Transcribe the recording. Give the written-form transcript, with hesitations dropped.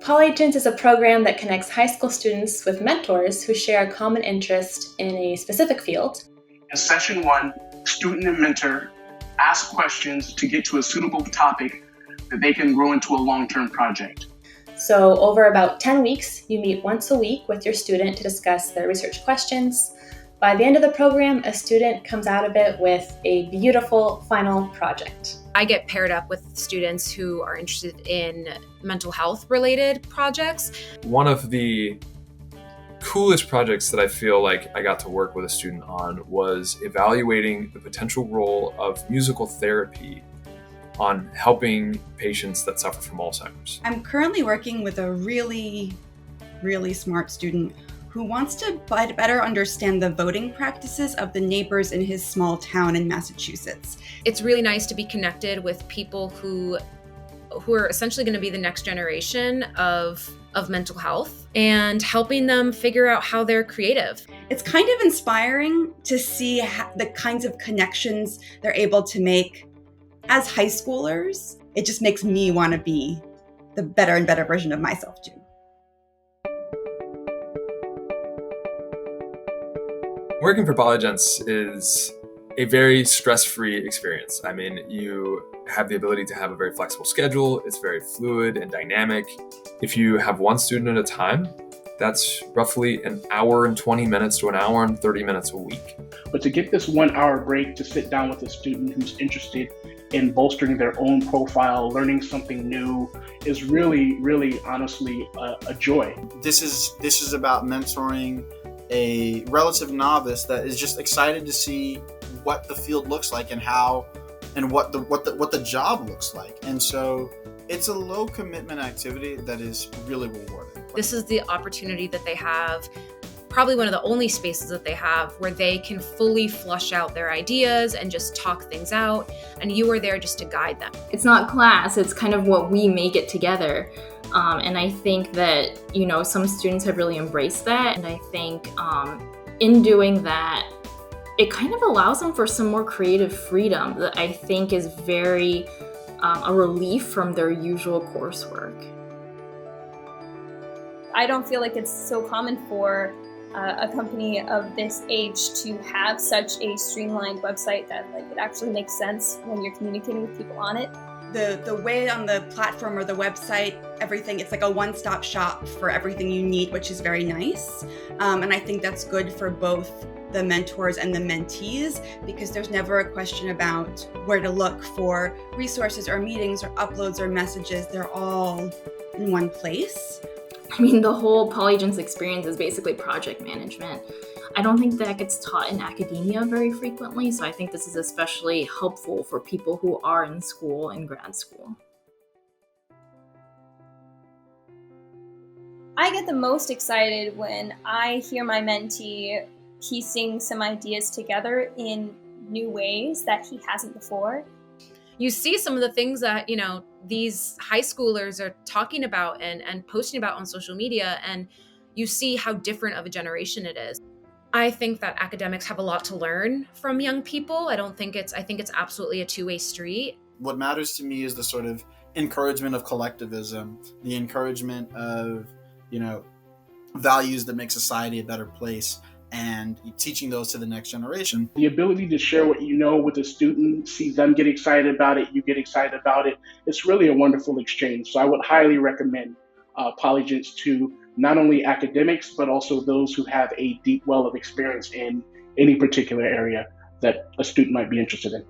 Polygence is a program that connects high school students with mentors who share a common interest in a specific field. In session 1, student and mentor ask questions to get to a suitable topic that they can grow into a long-term project. So over about 10 weeks, you meet once a week with your student to discuss their research questions. By the end of the program, a student comes out of it with a beautiful final project. I get paired up with students who are interested in mental health related projects. One of the coolest projects that I feel like I got to work with a student on was evaluating the potential role of musical therapy on helping patients that suffer from Alzheimer's. I'm currently working with a really smart student who wants to better understand the voting practices of the neighbors in his small town in Massachusetts. It's really nice to be connected with people who are essentially going to be the next generation of mental health and helping them figure out how they're creative. It's kind of inspiring to see the kinds of connections they're able to make as high schoolers. It just makes me want to be the better and better version of myself too. Working for Polygence is a very stress-free experience. I mean, you have the ability to have a very flexible schedule. It's very fluid and dynamic. If you have one student at a time, that's roughly an hour and 20 minutes to an hour and 30 minutes a week. But to get this 1 hour break to sit down with a student who's interested in bolstering their own profile, learning something new, is really honestly a joy. This is about mentoring a relative novice that is just excited to see what the field looks like and how and what the job looks like. And so it's a low commitment activity that is really rewarding. This is the opportunity that they have, probably one of the only spaces that they have where they can fully flush out their ideas and just talk things out, and you are there just to guide them. It's not class, it's kind of what we make it together. And I think that, some students have really embraced that. And I think in doing that, it kind of allows them for some more creative freedom that I think is very a relief from their usual coursework. I don't feel like it's so common for a company of this age to have such a streamlined website that it actually makes sense when you're communicating with people on it. The way on the platform or the website, everything, it's like a one-stop shop for everything you need, which is very nice. And I think that's good for both the mentors and the mentees, because there's never a question about where to look for resources or meetings or uploads or messages. They're all in one place. I mean, the whole Polygence experience is basically project management. I don't think that gets taught in academia very frequently, so I think this is especially helpful for people who are in school and grad school. I get the most excited when I hear my mentee piecing some ideas together in new ways that he hasn't before. You see some of the things that, these high schoolers are talking about and posting about on social media, and you see how different of a generation it is. I think that academics have a lot to learn from young people. I think it's absolutely a two-way street. What matters to me is the sort of encouragement of collectivism, the encouragement of, values that make society a better place, and teaching those to the next generation. The ability to share what you know with a student, see them get excited about it, you get excited about it. It's really a wonderful exchange. So I would highly recommend Polygence to not only academics, but also those who have a deep well of experience in any particular area that a student might be interested in.